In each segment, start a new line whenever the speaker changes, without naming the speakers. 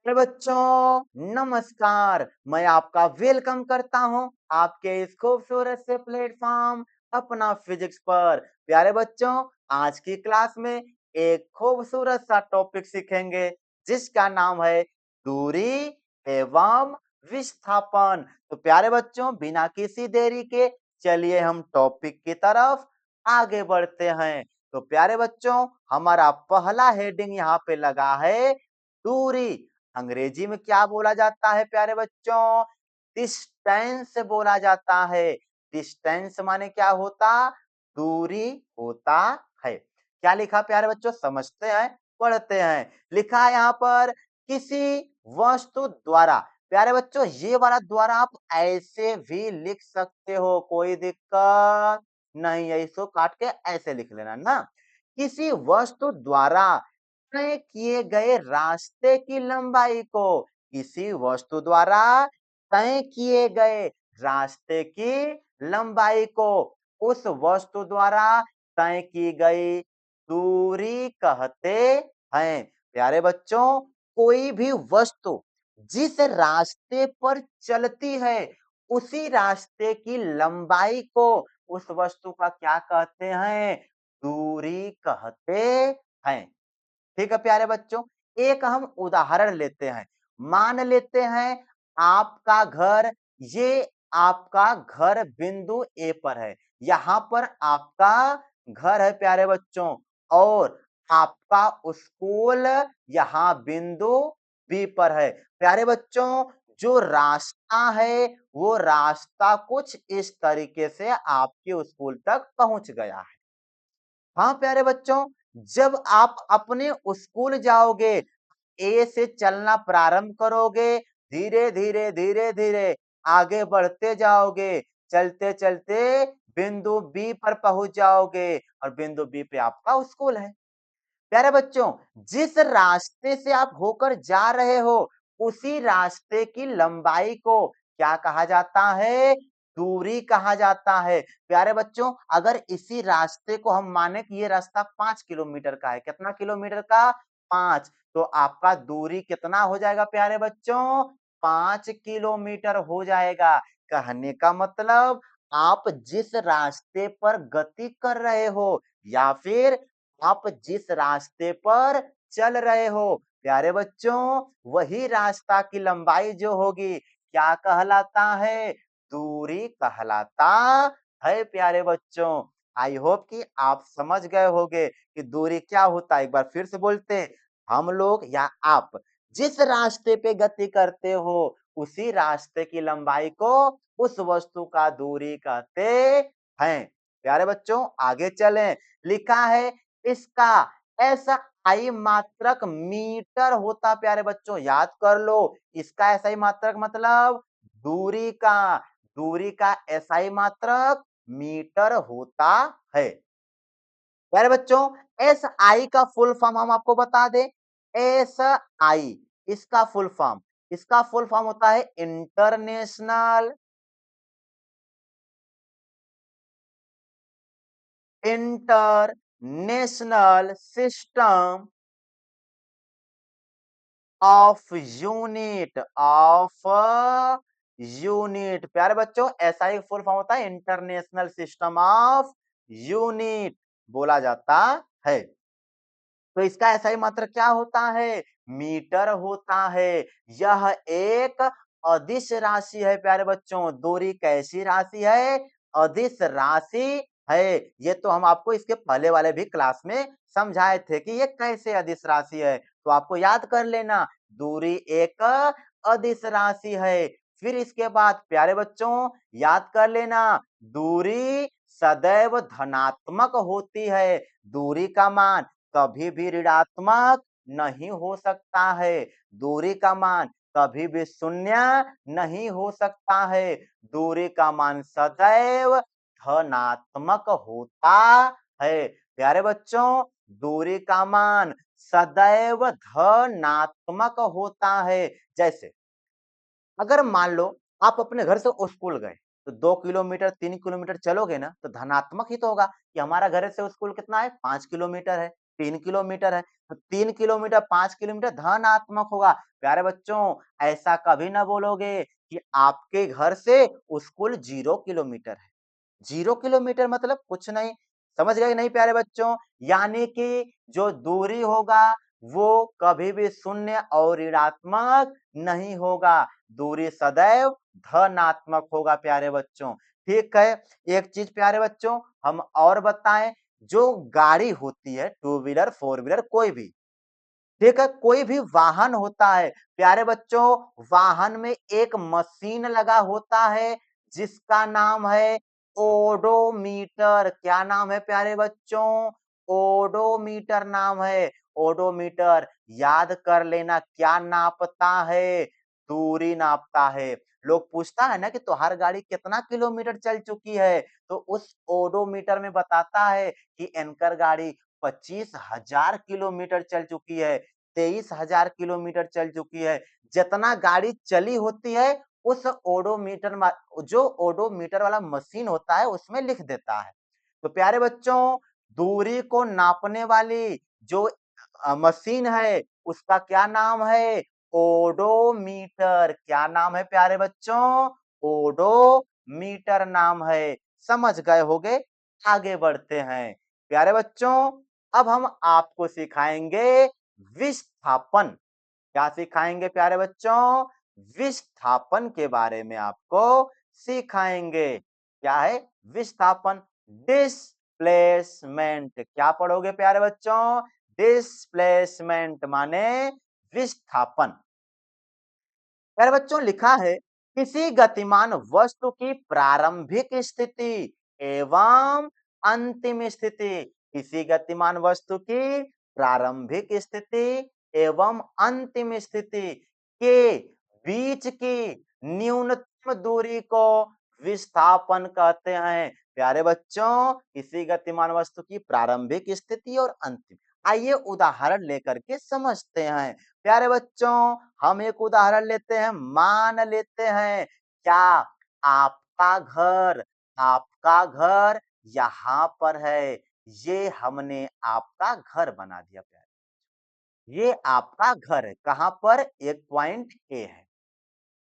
अरे बच्चों नमस्कार। मैं आपका वेलकम करता हूं आपके इस खूबसूरत से प्लेटफॉर्म अपना फिजिक्स पर। प्यारे बच्चों, आज की क्लास में एक खूबसूरत सा टॉपिक सीखेंगे जिसका नाम है दूरी एवं विस्थापन। तो प्यारे बच्चों, बिना किसी देरी के चलिए हम टॉपिक की तरफ आगे बढ़ते हैं। तो प्यारे बच्चों, हमारा पहला हेडिंग यहाँ पे लगा है दूरी। अंग्रेजी में क्या बोला जाता है प्यारे बच्चों? डिस्टेंस बोला जाता है। डिस्टेंस माने क्या होता? दूरी होता है। क्या लिखा प्यारे बच्चों? समझते हैं, पढ़ते हैं। लिखा है यहाँ पर किसी वस्तु द्वारा। प्यारे बच्चों, ये वाला द्वारा आप ऐसे भी लिख सकते हो, कोई दिक्कत नहीं है। इसको काट के ऐसे लिख लेना ना। किसी वस्तु द्वारा तय किए गए रास्ते की लंबाई को, किसी वस्तु द्वारा तय किए गए रास्ते की लंबाई को उस वस्तु द्वारा तय की गई दूरी कहते हैं। प्यारे बच्चों, कोई भी वस्तु जिस रास्ते पर चलती है उसी रास्ते की लंबाई को उस वस्तु का क्या कहते हैं? दूरी कहते हैं। ठीक है प्यारे बच्चों, एक हम उदाहरण लेते हैं। मान लेते हैं आपका घर, ये आपका घर बिंदु ए पर है। यहाँ पर आपका घर है प्यारे बच्चों, और आपका स्कूल यहाँ बिंदु बी पर है। प्यारे बच्चों, जो रास्ता है वो रास्ता कुछ इस तरीके से आपके स्कूल तक पहुंच गया है। हाँ प्यारे बच्चों, जब आप अपने स्कूल जाओगे, ए से चलना प्रारंभ करोगे, धीरे धीरे धीरे धीरे आगे बढ़ते जाओगे, चलते चलते बिंदु बी पर पहुंच जाओगे, और बिंदु बी पे आपका स्कूल है। प्यारे बच्चों, जिस रास्ते से आप होकर जा रहे हो उसी रास्ते की लंबाई को क्या कहा जाता है? दूरी कहा जाता है। प्यारे बच्चों, अगर इसी रास्ते को हम माने कि ये रास्ता 5 किलोमीटर का है, कितना किलोमीटर का? 5। तो आपका दूरी कितना हो जाएगा प्यारे बच्चों? 5 किलोमीटर हो जाएगा। कहने का मतलब, आप जिस रास्ते पर गति कर रहे हो या फिर आप जिस रास्ते पर चल रहे हो प्यारे बच्चों, वही रास्ता की लंबाई जो होगी क्या कहलाता है? दूरी कहलाता है प्यारे बच्चों। आई होप कि आप समझ गए होंगे कि दूरी क्या होता है। एक बार फिर से बोलते हैं, हम लोग या आप जिस रास्ते पे गति करते हो उसी रास्ते की लंबाई को उस वस्तु का दूरी कहते हैं। प्यारे बच्चों, आगे चलें। लिखा है इसका ऐसा आई मात्रक मीटर होता। प्यारे बच्चों, याद कर लो, इसका एसआई मात्रक मतलब दूरी का एसआई मात्रक मीटर होता है। प्यारे बच्चों, एस आई का फुल फॉर्म हम आपको बता दें। एस आई, इसका फुल फॉर्म होता है इंटरनेशनल सिस्टम ऑफ यूनिट। प्यारे बच्चों, ऐसा ही फुल फॉर्म होता है इंटरनेशनल सिस्टम ऑफ यूनिट बोला जाता है। तो इसका ऐसा ही मात्रक क्या होता है? मीटर होता है। यह एक अदिश राशि है प्यारे बच्चों। दूरी कैसी राशि है? अदिश राशि है। ये तो हम आपको इसके पहले वाले भी क्लास में समझाए थे कि ये कैसे अदिश राशि है। तो आपको याद कर लेना, दूरी एक अदिश राशि है। फिर इसके बाद प्यारे बच्चों याद कर लेना, दूरी सदैव धनात्मक होती है। दूरी का मान कभी भी ऋणात्मक नहीं हो सकता है। दूरी का मान कभी भी शून्य नहीं हो सकता है। दूरी का मान सदैव धनात्मक होता है। प्यारे बच्चों, दूरी का मान सदैव धनात्मक होता है। जैसे अगर मान लो आप अपने घर से स्कूल गए, तो 2 किलोमीटर 3 किलोमीटर चलोगे ना, तो धनात्मक ही तो होगा कि हमारा घर से स्कूल कितना है? 5 किलोमीटर है। 3 किलोमीटर है, तो 3 किलोमीटर 5 किलोमीटर धनात्मक होगा। प्यारे बच्चों, ऐसा कभी ना बोलोगे कि आपके घर से स्कूल 0 किलोमीटर है। 0 किलोमीटर मतलब कुछ नहीं, समझ गए नहीं प्यारे बच्चों? यानी कि जो दूरी होगा वो कभी भी शून्य और ऋणात्मक नहीं होगा, दूरी सदैव धनात्मक होगा प्यारे बच्चों। ठीक है, एक चीज़ प्यारे बच्चों हम और बताएँ, जो गाड़ी होती है, टू व्हीलर, फोर व्हीलर कोई भी, ठीक है, कोई भी वाहन होता है, प्यारे बच्चों वाहन में एक मशीन लगा होता है जिसका नाम है ओडोमीटर। क्या नाम है प्यारे बच्चों? ओडोमीटर नाम है। ओडोमीटर याद कर लेना, क्या नापता है? दूरी नापता है। लोग पूछता है ना कि तुम्हारी गाड़ी कितना किलोमीटर चल चुकी है, तो उस ओडोमीटर में बताता है कि एनकर गाड़ी 25,000 किलोमीटर चल चुकी है, 23,000 किलोमीटर चल चुकी है। जितना गाड़ी चली होती है उस ओडोमीटर मा जो ओडोमीटर वाला मशीन होता है उसमें लिख देता है। तो प्यारे बच्चों, दूरी को नापने वाली जो मशीन है उसका क्या नाम है? ओडोमीटर। क्या नाम है प्यारे बच्चों? ओडोमीटर नाम है। समझ गए होंगे? आगे बढ़ते हैं। प्यारे बच्चों, अब हम आपको सिखाएंगे विस्थापन। क्या सिखाएंगे प्यारे बच्चों? विस्थापन के बारे में आपको सिखाएंगे। क्या है? विस्थापन। डिस्प्लेसमेंट। क्या पढ़ोगे प्यारे बच्चों? डिस्प्लेसमेंट माने विस्थापन। प्यारे बच्चों लिखा है, किसी गतिमान वस्तु की प्रारंभिक स्थिति एवं अंतिम स्थिति। किसी गतिमान वस्तु की प्रारंभिक स्थिति एवं अंतिम स्थिति के बीच की न्यूनतम दूरी को विस्थापन कहते हैं। प्यारे बच्चों, किसी गतिमान वस्तु की प्रारंभिक स्थिति और अंतिम, आइए उदाहरण लेकर के समझते हैं। प्यारे बच्चों, हम एक उदाहरण लेते हैं, मान लेते हैं क्या आपका घर यहाँ पर है। ये हमने आपका घर बना दिया प्यारे। ये आपका घर है, कहाँ पर? एक पॉइंट ए है।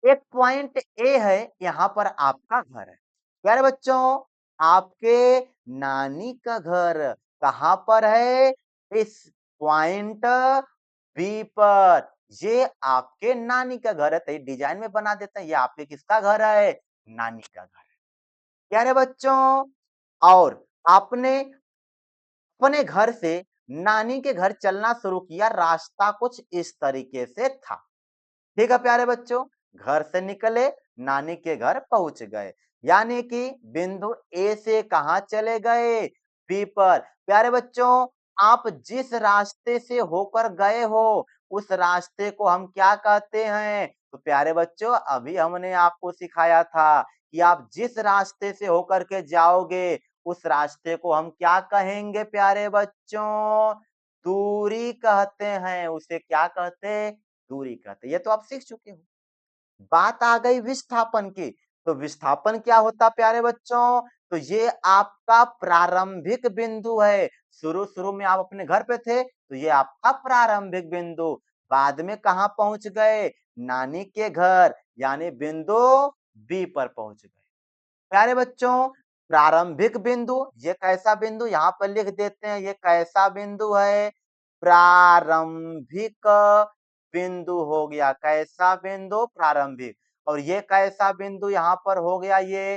एक पॉइंट ए है, यहाँ पर आपका घर है। प्यारे बच्चों, आपके नानी का घर कहाँ पर है? इस पॉइंट बी पर। ये आपके नानी का घर है, तो ये डिजाइन में बना देते हैं, ये आपके किसका घर है? नानी का घर है। प्यारे बच्चों, और आपने अपने घर से नानी के घर चलना शुरू किया, रास्ता कुछ इस तरीके से था। ठीक है प्यारे बच्चों, घर से निकले, नानी के घर पहुंच गए, यानी कि बिंदु ए से कहां चले गए? बी पर। प्यारे बच्चों, आप जिस रास्ते से होकर गए हो उस रास्ते को हम क्या कहते हैं? तो प्यारे बच्चों, अभी हमने आपको सिखाया था कि आप जिस रास्ते से होकर के जाओगे उस रास्ते को हम क्या कहेंगे प्यारे बच्चों? दूरी कहते हैं। उसे क्या कहते हैं? दूरी कहते हैं। ये तो आप सीख चुके हो। बात आ गई विस्थापन की। तो विस्थापन क्या होता प्यारे बच्चों? तो ये आपका प्रारंभिक बिंदु है। शुरू-शुरू में आप अपने घर पे थे, तो ये आपका प्रारंभिक बिंदु। बाद में कहाँ पहुँच गए? नानी के घर, यानी बिंदु बी पर पहुँच गए। प्यारे बच्चों, प्रारंभिक बिंदु, ये कैसा बिंदु? यहाँ पर लिख देते हैं, ये कैसा बिंदु है? प्रारंभिक बिंदु हो गया। कैसा बिंदु? प्रारंभिक। और ये कैसा बिंदु यहाँ पर हो गया? ये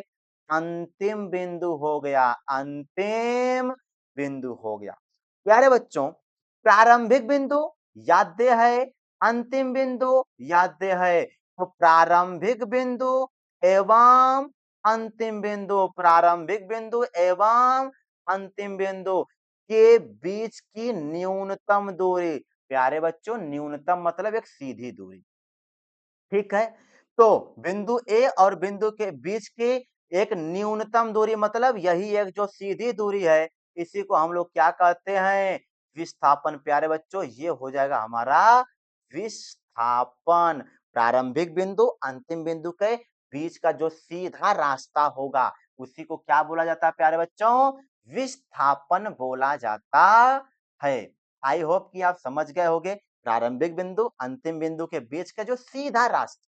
अंतिम बिंदु हो गया। अंतिम बिंदु हो गया। प्यारे बच्चों, प्रारंभिक बिंदु याद है, अंतिम बिंदु याद है। तो प्रारंभिक बिंदु एवं अंतिम बिंदु, प्रारंभिक बिंदु एवं अंतिम बिंदु के बीच की न्यूनतम दूरी। प्यारे बच्चों, न्यूनतम मतलब एक सीधी दूरी। ठीक है, तो बिंदु ए और बिंदु के बीच की एक न्यूनतम दूरी मतलब यही एक जो सीधी दूरी है, इसी को हम लोग क्या कहते हैं? विस्थापन। प्यारे बच्चों, ये हो जाएगा हमारा विस्थापन। प्रारंभिक बिंदु अंतिम बिंदु के बीच का जो सीधा रास्ता होगा उसी को क्या बोला जाता है प्यारे बच्चों? विस्थापन बोला जाता है। आई होप कि आप समझ गए होंगे प्रारंभिक बिंदु अंतिम बिंदु के बीच का जो सीधा रास्ता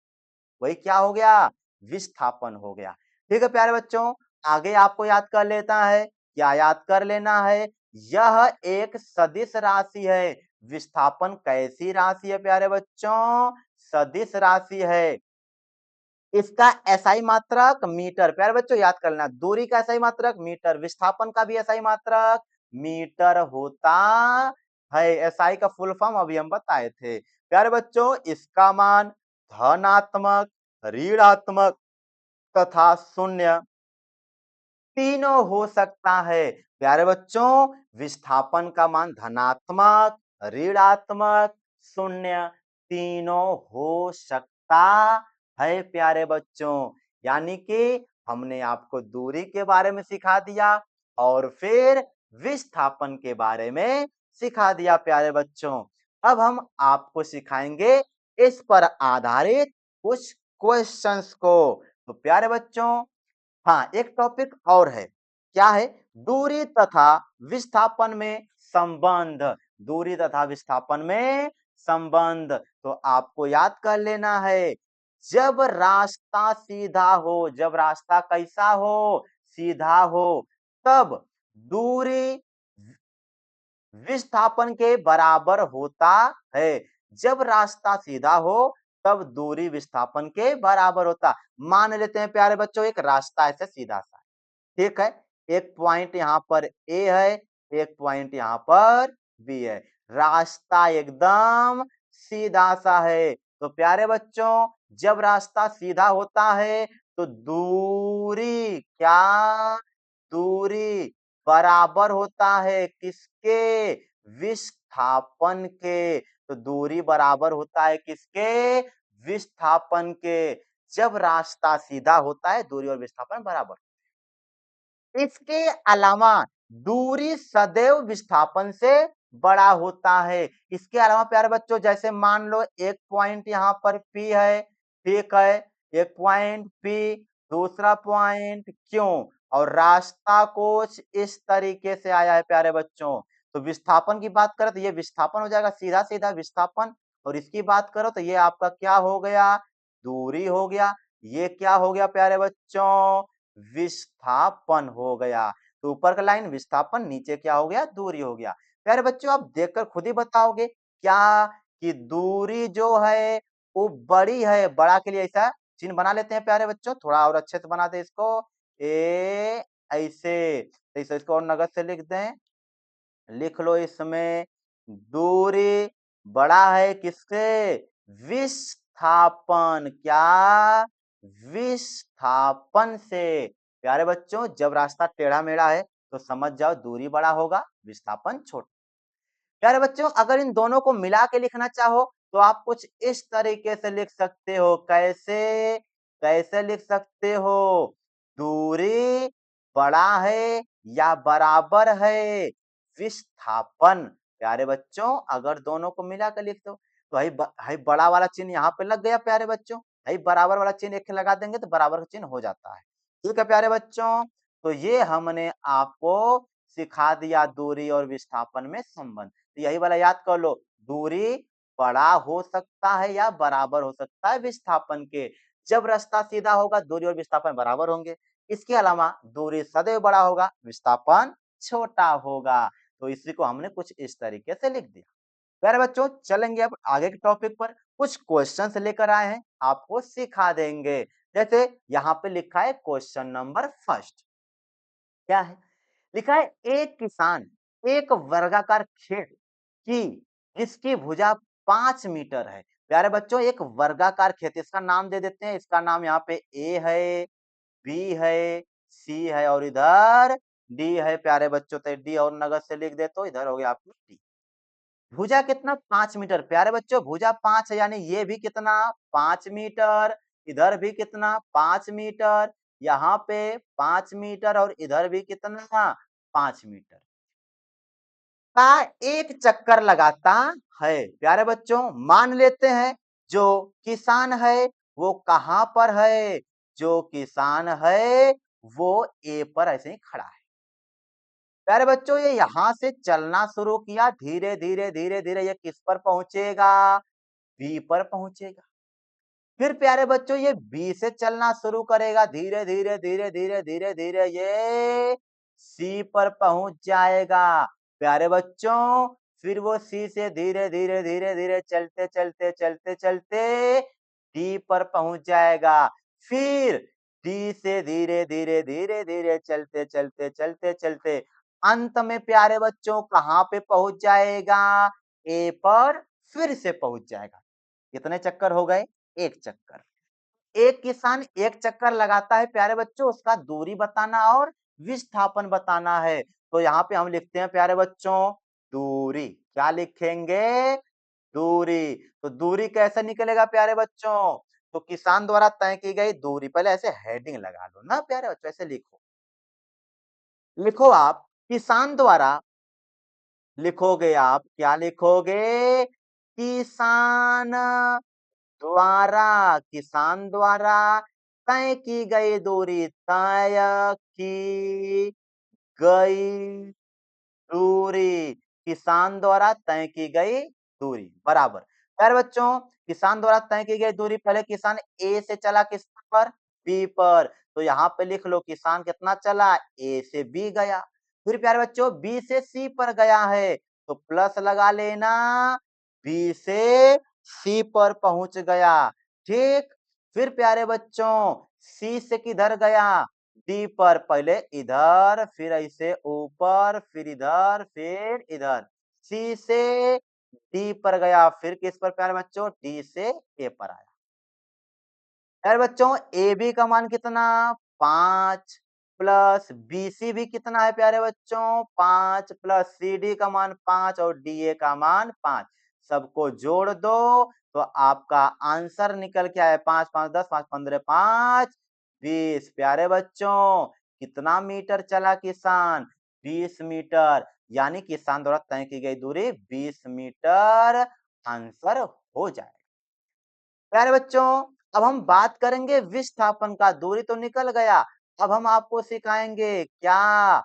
वही क्या हो गया, विस्थापन हो गया। ठीक है प्यारे बच्चों, आगे आपको याद कर लेता है, क्या याद कर लेना है, यह एक सदिश राशि है। विस्थापन कैसी राशि है प्यारे बच्चों, सदिश राशि है। इसका एसआई मात्रक मीटर, प्यारे बच्चों याद कर लेना, दूरी का एसआई मात्रक मीटर, विस्थापन का भी एसआई मात्रक मीटर होता है। एसआई का फुल फॉर्म अभी हम बताए थे। प्यारे बच्चों इसका मान धनात्मक, ऋणात्मक तथा शून्य तीनों हो सकता है। प्यारे बच्चों विस्थापन का मान धनात्मक, ऋणात्मक, शून्य तीनों हो सकता है प्यारे बच्चों। यानी कि हमने आपको दूरी के बारे में सिखा दिया और फिर विस्थापन के बारे में सिखा दिया प्यारे बच्चों। अब हम आपको सिखाएंगे इस पर आधारित कुछ क्वेश्चंस को। तो प्यारे बच्चों हाँ, एक टॉपिक और है। क्या है? दूरी तथा विस्थापन में संबंध। दूरी तथा विस्थापन में संबंध। तो आपको याद कर लेना है, जब रास्ता सीधा हो, जब रास्ता कैसा हो? सीधा हो, तब दूरी विस्थापन के बराबर होता है। जब रास्ता सीधा हो तब दूरी विस्थापन के बराबर होता। मान लेते हैं प्यारे बच्चों एक रास्ता ऐसे सीधा सा, ठीक है, एक पॉइंट यहाँ पर ए है, एक पॉइंट यहाँ पर बी है, रास्ता एकदम सीधा सा है। तो प्यारे बच्चों जब रास्ता सीधा होता है तो दूरी क्या, दूरी बराबर होता है किसके, विस्थापन के। तो दूरी बराबर होता है किसके, विस्थापन के। जब रास्ता सीधा होता है दूरी और विस्थापन बराबर। इसके अलावा दूरी सदैव विस्थापन से बड़ा होता है। इसके अलावा प्यारे बच्चों जैसे मान लो एक पॉइंट यहाँ पर P है, ठीक है, एक पॉइंट P, दूसरा पॉइंट Q और रास्ता कुछ इस तरीके से आया है प्यारे बच्चों। तो विस्थापन की बात करें तो ये विस्थापन हो जाएगा, सीधा सीधा विस्थापन। और इसकी बात करो तो ये आपका क्या हो गया, दूरी हो गया। ये क्या हो गया प्यारे बच्चों, विस्थापन हो गया। तो ऊपर का लाइन विस्थापन, नीचे क्या हो गया, दूरी हो गया। प्यारे बच्चों आप देखकर खुद ही बताओगे क्या कि दूरी जो है वो बड़ी है। बड़ा के लिए ऐसा चिन्ह बना लेते हैं प्यारे बच्चों, थोड़ा और अच्छे से बना दे इसको, ए ऐसे, ऐसे इसको और नगद से लिख दें, लिख लो इसमें, दूरी बड़ा है किससे, विस्थापन, क्या, विस्थापन से। प्यारे बच्चों जब रास्ता टेढ़ा मेढ़ा है तो समझ जाओ दूरी बड़ा होगा, विस्थापन छोटा। प्यारे बच्चों अगर इन दोनों को मिला के लिखना चाहो तो आप कुछ इस तरीके से लिख सकते हो, कैसे, कैसे लिख सकते हो, दूरी बड़ा है या बराबर है विस्थापन। प्यारे बच्चों अगर दोनों को मिला कर लिख दो तो है बड़ा वाला चिन्ह यहाँ पे लग गया प्यारे बच्चों, है बराबर वाला चिन्ह एक लगा देंगे तो बराबर का चिन्ह हो जाता है। ठीक है प्यारे बच्चों, तो ये हमने आपको सिखा दिया दूरी और विस्थापन में संबंध। तो यही वाला याद कर लो, दूरी बड़ा हो सकता है या बराबर हो सकता है विस्थापन के। जब रास्ता सीधा होगा दूरी और विस्थापन बराबर होंगे। इसके अलावा दूरी सदैव बड़ा होगा, विस्थापन छोटा होगा। तो इसी को हमने कुछ इस तरीके से लिख दिया। प्यारे बच्चों चलेंगे अब आगे के टॉपिक पर, कुछ क्वेश्चंस लेकर आए हैं आपको सिखा देंगे। जैसे यहाँ पे लिखा है क्वेश्चन नंबर फर्स्ट, क्या है, लिखा है एक किसान एक वर्गाकार खेत की जिसकी भुजा 5 मीटर है। प्यारे बच्चों एक वर्गाकार खेत, इसका नाम दे देते हैं, इसका नाम यहाँ पे ए है, बी है, सी है और इधर डी है। प्यारे बच्चों तो डी और नगद से लिख दे तो इधर हो गया आपकी डी। भुजा कितना, 5 मीटर। प्यारे बच्चों भुजा 5 है यानी ये भी कितना, 5 मीटर, इधर भी कितना, 5 मीटर, यहाँ पे 5 मीटर और इधर भी कितना, 5 मीटर का एक चक्कर लगाता है। प्यारे बच्चों मान लेते हैं जो किसान है वो कहाँ पर है, जो किसान है वो ए पर ऐसे ही खड़ा है। प्यारे बच्चों ये यहाँ से चलना शुरू किया, धीरे धीरे धीरे धीरे ये किस पर पहुंचेगा, बी पर पहुंचेगा। फिर प्यारे बच्चों ये बी से चलना शुरू करेगा, धीरे धीरे धीरे धीरे धीरे धीरे ये सी पर पहुंच जाएगा। प्यारे बच्चों फिर वो सी से धीरे धीरे धीरे धीरे चलते चलते चलते चलते डी पर पहुंच जाएगा। फिर डी से धीरे धीरे धीरे धीरे चलते चलते चलते चलते अंत में प्यारे बच्चों कहाँ पे पहुंच जाएगा, ए पर फिर से पहुंच जाएगा। कितने चक्कर हो गए, एक चक्कर। एक किसान एक चक्कर लगाता है प्यारे बच्चों, उसका दूरी बताना और विस्थापन बताना है। तो यहाँ पे हम लिखते हैं प्यारे बच्चों दूरी। क्या लिखेंगे, दूरी। तो दूरी कैसे निकलेगा प्यारे बच्चों, तो किसान द्वारा तय की गई दूरी, पहले ऐसे हेडिंग लगा लो ना प्यारे बच्चों, ऐसे लिखो। लिखो आप किसान द्वारा, लिखोगे आप क्या लिखोगे, किसान द्वारा, किसान द्वारा तय की गई दूरी, तय की गई दूरी, किसान द्वारा तय की गई दूरी बराबर। खैर बच्चों किसान द्वारा तय की गई दूरी, पहले किसान ए से चला किस पर, बी पर। तो यहाँ पे लिख लो किसान कितना चला, ए से बी गया। फिर प्यारे बच्चों बी से सी पर गया है, तो प्लस लगा लेना, बी से सी पर पहुंच गया। ठीक। फिर प्यारे बच्चों सी से किधर गया, डी पर, पहले इधर फिर ऐसे ऊपर फिर इधर फिर इधर, सी से डी पर गया, फिर किस पर प्यारे बच्चों, डी से ए पर आया। प्यारे बच्चों ए बी का मान कितना, 5 प्लस बी सी भी कितना है प्यारे बच्चों, 5 प्लस सी डी का मान 5 और डी ए का मान 5, सबको जोड़ दो तो आपका आंसर निकल के आए 5 5 10 5 15 5 20। प्यारे बच्चों कितना मीटर चला किसान, 20 मीटर, यानी किसान द्वारा तय की गई दूरी 20 मीटर आंसर हो जाए। प्यारे बच्चों अब हम बात करेंगे विस्थापन का, दूरी तो निकल गया, अब हम आपको सिखाएंगे क्या,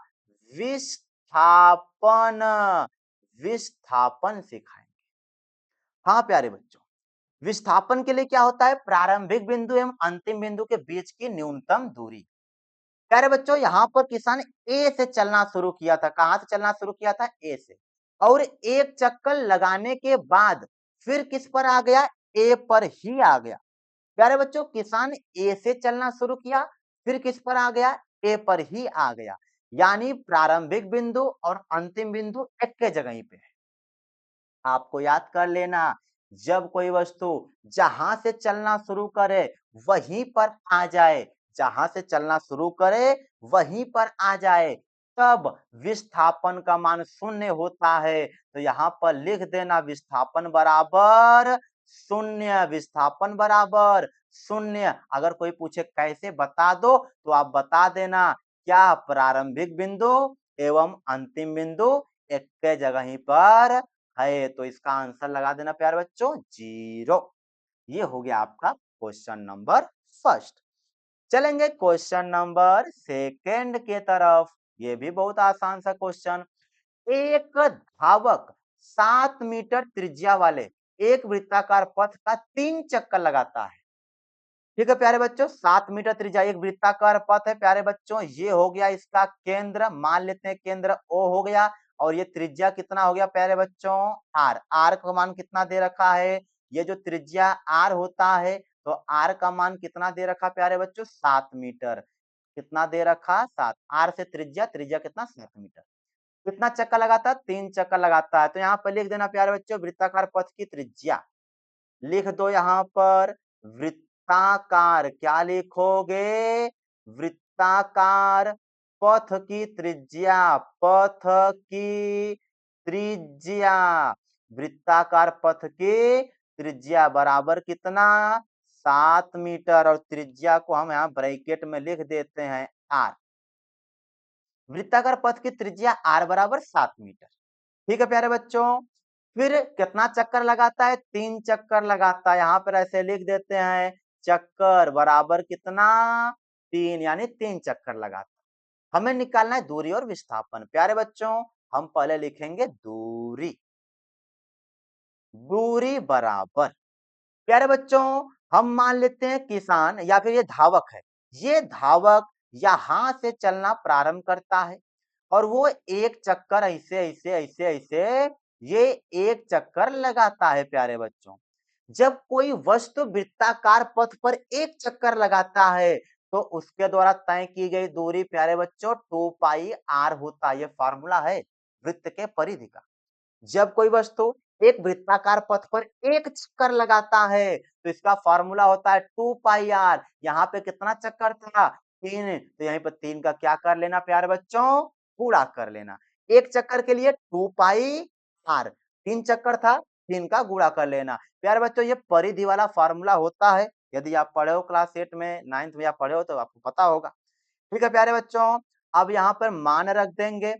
विस्थापन, विस्थापन सिखाएंगे। हाँ प्यारे बच्चों विस्थापन के लिए क्या होता है, प्रारंभिक बिंदु एवं अंतिम बिंदु के बीच की न्यूनतम दूरी। प्यारे बच्चों यहाँ पर किसान ए से चलना शुरू किया था, कहां से चलना शुरू किया था, ए से, और एक चक्कर लगाने के बाद फिर किस पर आ गया, ए पर ही आ गया। प्यारे बच्चों किसान ए से चलना शुरू किया, फिर किस पर आ गया, ए पर ही आ गया, यानी प्रारंभिक बिंदु और अंतिम बिंदु एक के जगह ही पे है। आपको याद कर लेना, जब कोई वस्तु जहां से चलना शुरू करे वहीं पर आ जाए, जहां से चलना शुरू करे वहीं पर आ जाए, तब विस्थापन का मान शून्य होता है। तो यहाँ पर लिख देना विस्थापन बराबर शून्य, विस्थापन बराबर शून्य। अगर कोई पूछे कैसे बता दो तो आप बता देना, क्या प्रारंभिक बिंदु एवं अंतिम बिंदु एक के जगह ही पर है, तो इसका आंसर लगा देना प्यारे बच्चों 0। ये हो गया आपका क्वेश्चन नंबर फर्स्ट। चलेंगे क्वेश्चन नंबर सेकंड के तरफ। ये भी बहुत आसान सा क्वेश्चन। एक धावक 7 मीटर त्रिज्या वाले एक वृत्ताकार पथ का 3 चक्कर लगाता है। ठीक है प्यारे बच्चों 7 मीटर त्रिज्या एक वृत्ताकार पथ है प्यारे बच्चों, ये हो गया इसका केंद्र, मान लेते हैं केंद्र ओ हो गया, और ये त्रिज्या कितना हो गया प्यारे बच्चों, आर। आर का मान कितना दे रखा है, ये जो त्रिज्या आर होता है तो आर का मान कितना दे रखा प्यारे बच्चों, 7 मीटर। कितना दे रखा, 7। आर से त्रिज्या, त्रिज्या कितना, 7 मीटर। कितना चक्कर लगाता है, 3 चक्कर लगाता है। तो यहाँ पर लिख देना प्यारे बच्चों वृत्ताकार पथ की त्रिज्या, लिख दो यहाँ पर वृत्ताकार, क्या लिखोगे, वृत्ताकार पथ की त्रिज्या, पथ की त्रिज्या, वृत्ताकार पथ की त्रिज्या बराबर कितना, 7 मीटर, और त्रिज्या को हम यहाँ ब्रैकेट में लिख देते हैं आर। वृत्ताकार पथ की त्रिज्या आर बराबर 7 मीटर। ठीक है प्यारे बच्चों, फिर कितना चक्कर लगाता है, 3 चक्कर लगाता है। यहाँ पर ऐसे लिख देते हैं चक्कर बराबर कितना, 3, यानी 3 चक्कर लगाता है। हमें निकालना है दूरी और विस्थापन। प्यारे बच्चों, हम पहले लिखेंगे दूरी। दूरी बराबर, प्यारे बच्चों, हम मान लेते हैं किसान या फिर ये धावक है। ये धावक यहाँ से चलना प्रारंभ करता है और वो एक चक्कर ऐसे ये एक चक्कर लगाता है। प्यारे बच्चों, जब कोई वस्तु वृत्ताकार पथ पर एक चक्कर लगाता है तो उसके द्वारा तय की गई दूरी प्यारे बच्चों 2 पाई r होता है। ये फार्मूला है वृत्त के परिधि का। जब कोई वस्तु एक वृत्ताकार पथ पर एक चक्कर लगाता है तो इसका फार्मूला होता है 2 पाई r। यहाँ पे कितना चक्कर था? 3, तो यहीं पर 3 का क्या कर लेना प्यारे बच्चों? गुणा कर लेना। एक चक्कर के लिए 2 पाई r, 3 चक्कर था, 3 का गुणा कर लेना। प्यारे बच्चों, ये परिधि वाला फार्मूला होता है। यदि आप पढ़े हो क्लास 8 में, 9th में आप पढ़े हो तो आपको पता होगा। ठीक है प्यारे बच्चों, अब यहाँ पर मान रख देंगे।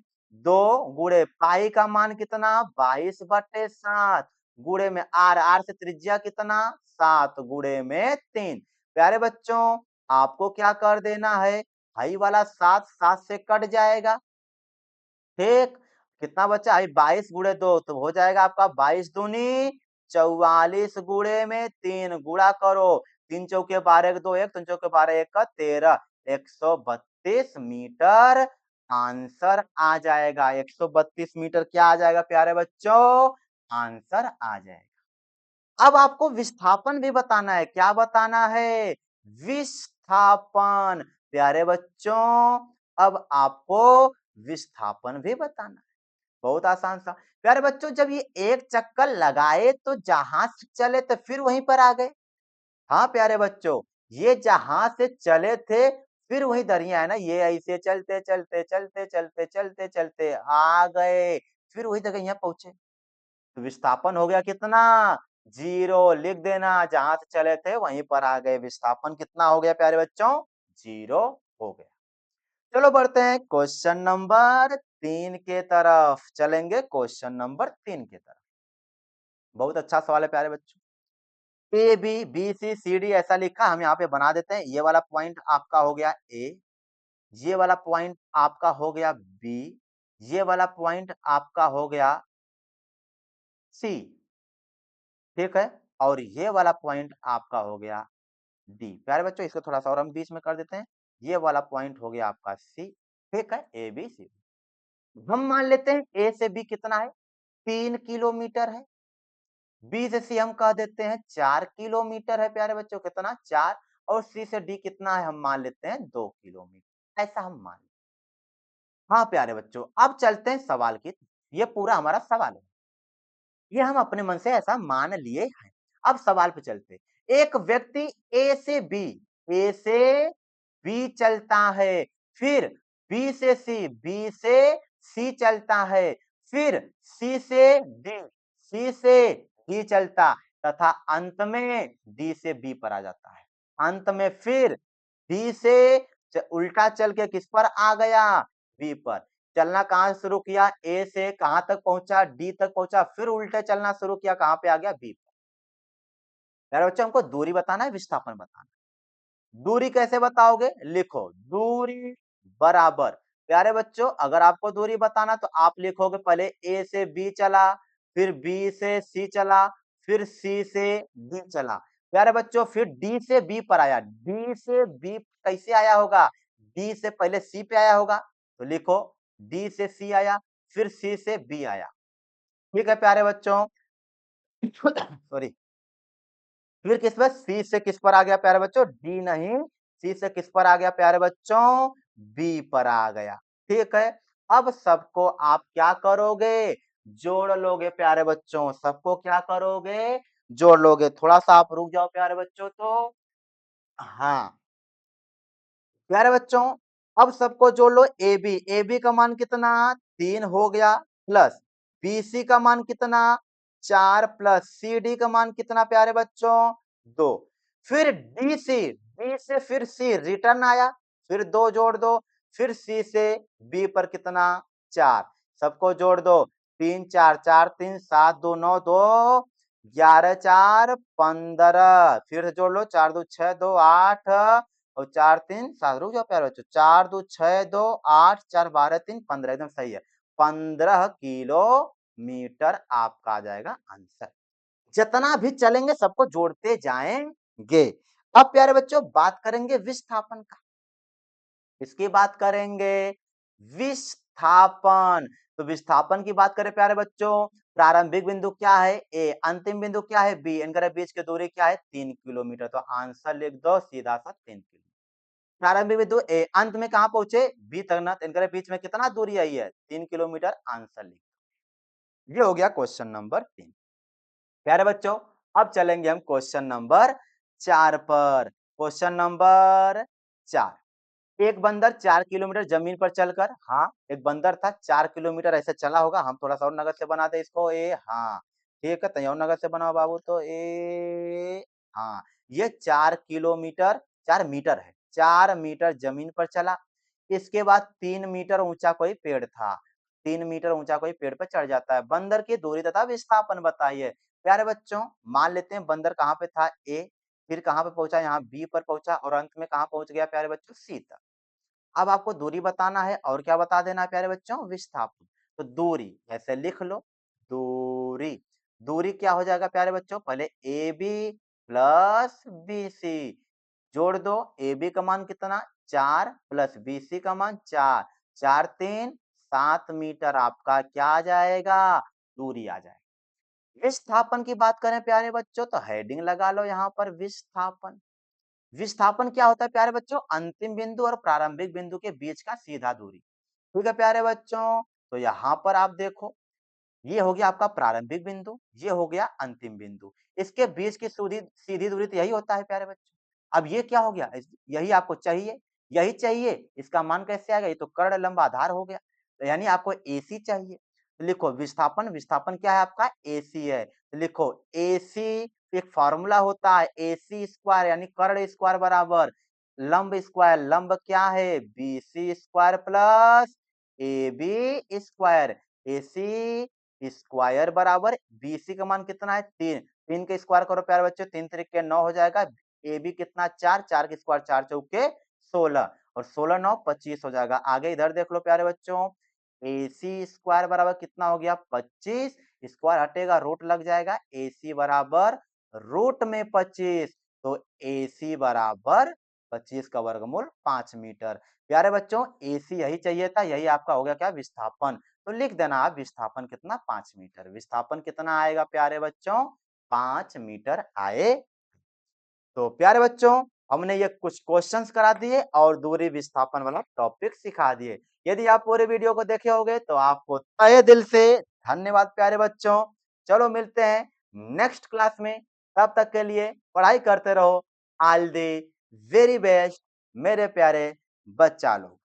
2 गुणे पाई का मान कितना? 22/7 गुणे में r से त्रिज्या कितना? 7 गुणे में 3। प्यारे बच्चों, आपको क्या कर देना है? पाई वाला 7 से कट जाएगा। ठीक, कितना बचा? 22 गुणे 2 तो हो जाएगा आपका 22 दूनी 44 गुणे में 3 गुणा करो। 3 चौके 12 2 1, 3 चौके 12 1 13, 132 मीटर आंसर आ जाएगा। 132 मीटर क्या आ जाएगा प्यारे बच्चों? आंसर आ जाएगा। अब आपको विस्थापन भी बताना है। क्या बताना है? विस्थापन। प्यारे बच्चों, अब आपको विस्थापन भी बताना है। बहुत आसान सा। प्यारे बच्चों, जब ये एक चक्कर लगाए तो जहां से चले तो फिर वहीं पर आ गए। हाँ प्यारे बच्चों, ये जहां से चले थे फिर वही दरिया है ना, ये ऐसे चलते चलते चलते चलते चलते चलते आ गए, फिर वही जगह यहाँ पहुंचे। तो विस्थापन हो गया कितना? 0। लिख देना, जहां से चले थे वहीं पर आ गए। विस्थापन कितना हो गया प्यारे बच्चों? 0 हो गया। चलो बढ़ते हैं क्वेश्चन नंबर 3 के तरफ। चलेंगे क्वेश्चन नंबर 3 के तरफ। बहुत अच्छा सवाल है प्यारे बच्चों। A B B C C D ऐसा लिखा, हम यहाँ पे बना देते हैं। ये वाला पॉइंट आपका हो गया ए, ये वाला पॉइंट आपका हो गया बी, ये वाला पॉइंट आपका हो गया सी। ठीक है, और ये वाला पॉइंट आपका हो गया डी। प्यारे बच्चों, इसको थोड़ा सा और हम बीच में कर देते हैं। ये वाला पॉइंट हो गया आपका सी। ठीक है, ए बी सी। हम मान लेते हैं ए से बी कितना है? 3 किलोमीटर है। बी से सी हम कह देते हैं 4 किलोमीटर है। प्यारे बच्चों, कितना? 4। और सी से डी कितना है? हम मान लेते हैं 2 किलोमीटर। ऐसा हम मान लेते हैं। हाँ प्यारे बच्चों, अब चलते हैं सवाल की। ये पूरा हमारा सवाल है, ये हम अपने मन से ऐसा मान लिए हैं। अब सवाल पे चलते हैं। एक व्यक्ति ए से बी चलता है, फिर बी से सी चलता है, फिर सी से डी चलता तथा अंत में डी से बी पर आ जाता है। अंत में फिर डी से उल्टा चल के किस पर आ गया? बी पर। चलना कहाँ से शुरू किया? ए से कहाँ तक पहुंचा? डी तक पहुंचा, फिर उल्टे चलना शुरू किया, कहाँ पे आ गया? बी पर। प्यारे बच्चों, हमको दूरी बताना है, विस्थापन बताना है। दूरी कैसे बताओगे? लिखो, दूरी बराबर। प्यारे बच्चों, अगर आपको दूरी बताना तो आप लिखोगे पहले ए से बी चला, फिर बी से सी चला, फिर सी से डी चला। प्यारे बच्चों, फिर डी से बी पर आया। डी से बी कैसे आया होगा? डी से पहले सी पे आया होगा, तो लिखो डी से सी आया, फिर सी से बी आया। ठीक है प्यारे बच्चों, सॉरी। फिर किस पर? सी से किस पर आ गया प्यारे बच्चों? डी नहीं, सी से किस पर आ गया प्यारे बच्चों? बी पर आ गया। ठीक है, अब सबको आप क्या करोगे? जोड़ लोगे प्यारे बच्चों। सबको क्या करोगे? जोड़ लोगे। थोड़ा सा आप रुक जाओ प्यारे बच्चों। तो हाँ प्यारे बच्चों, अब सबको जोड़ लो। ए बी का मान कितना? 3 हो गया, प्लस बी सी का मान कितना? 4, प्लस सी डी का मान कितना प्यारे बच्चों? 2। फिर डी से फिर सी रिटर्न आया, फिर 2 जोड़ दो, फिर सी से बी पर कितना? 4। सबको जोड़ दो। 3 4 4 3 7 2 9 2 11 4 15। फिर से जोड़ लो, 4 2 6 2 8 और 4 3 7, रुक जाओ प्यारे बच्चों, 4 2 6 2 8 4 12 3 15, एकदम सही है। 15 किलोमीटर आपका आ जाएगा आंसर। जितना भी चलेंगे सबको जोड़ते जाएंगे। अब प्यारे बच्चों बात करेंगे विस्थापन का। इसकी बात करेंगे विस्थापन। तो विस्थापन की बात करें प्यारे बच्चों, प्रारंभिक बिंदु क्या है ए, अंतिम बिंदु क्या है बी, इनके बीच की दूरी क्या है 3 किलोमीटर। तो आंसर लिख दो सीधा सा 3 किलोमीटर। प्रारंभिक बिंदु ए, अंत में कहां पहुंचे बी तक ना, इनके बीच में कितना दूरी आई है 3 किलोमीटर, आंसर लिख। ये हो गया क्वेश्चन नंबर 3। प्यारे बच्चों अब चलेंगे हम क्वेश्चन नंबर 4 पर। क्वेश्चन नंबर 4, एक बंदर 4 किलोमीटर जमीन पर चलकर, हाँ एक बंदर था 4 किलोमीटर ऐसे चला होगा, हम थोड़ा सा और नगद से बना दे इसको ए, हाँ ठीक है, तो और नगद से बनाओ बाबू, तो ए, हाँ ये 4 किलोमीटर 4 मीटर है, 4 मीटर जमीन पर चला। इसके बाद 3 मीटर ऊंचा कोई पेड़ था, 3 मीटर ऊंचा कोई पेड़ पर चढ़ जाता है। बंदर की दूरी तथा विस्थापन बताइए। प्यारे बच्चों मान लेते हैं बंदर कहाँ पे था ए, फिर कहाँ पे पहुंचा, यहाँ बी पर पहुंचा, और अंत में कहाँ पहुंच गया प्यारे बच्चों सी तक। अब आपको दूरी बताना है और क्या बता देना है प्यारे बच्चों, विस्थापन। तो दूरी ऐसे लिख लो, दूरी, दूरी क्या हो जाएगा प्यारे बच्चों, पहले A B plus B C, जोड़ दो, ए बी का मान कितना 4 प्लस बी सी का मान 4, 4 3 7 मीटर आपका क्या आ जाएगा, दूरी आ जाएगा। विस्थापन की बात करें प्यारे बच्चों तो हेडिंग लगा लो यहाँ पर विस्थापन। विस्थापन क्या होता है प्यारे बच्चों, अंतिम बिंदु और प्रारंभिक बिंदु के बीच का सीधा दूरी। ठीक है प्यारे बच्चों, तो यहाँ पर आप देखो ये हो गया आपका प्रारंभिक बिंदु, ये हो गया अंतिम बिंदु, इसके बीच की सीधी सीधी दूरी तो यही होता है प्यारे बच्चों। अब ये क्या हो गया, यही आपको चाहिए, यही चाहिए, इसका मान कैसे आएगा, ये तो कर्ण लंब आधार हो गया, तो यानी आपको एसी चाहिए। तो लिखो विस्थापन, विस्थापन क्या है आपका एसी है, तो लिखो एसी, एक फॉर्मूला होता है एसी स्क्वायर यानी कर्ण स्क्वायर बराबर लंब स्क्वायर, लंब क्या है BC square plus A B square, AC square बराबर बीसी का मान कितना है 3, 3 के स्क्वायर करो प्यारे बच्चों, 3 त्रिक 9 हो जाएगा, ए बी कितना 4, 4 के स्क्वायर 4 चौके 16, और 16 9 25 हो जाएगा। आगे इधर देख लो प्यारे बच्चों, एसी स्क्वायर बराबर कितना हो गया 25, स्क्वायर हटेगा रूट लग जाएगा, एसी बराबर रूट में 25, तो एसी बराबर 25 का वर्गमूल 5 मीटर। प्यारे बच्चों एसी यही चाहिए था, यही आपका हो गया क्या विस्थापन। तो लिख देना आप विस्थापन कितना 5 मीटर, विस्थापन कितना आएगा प्यारे बच्चों 5 मीटर आए। तो प्यारे बच्चों हमने ये कुछ क्वेश्चंस करा दिए और दूरी विस्थापन वाला टॉपिक सिखा दिए। यदि आप पूरे वीडियो को देखे होंगे तो आपको तहे दिल से धन्यवाद प्यारे बच्चों। चलो मिलते हैं नेक्स्ट क्लास में, तब तक के लिए पढ़ाई करते रहो। ऑल द वेरी बेस्ट मेरे प्यारे बच्चा लोग।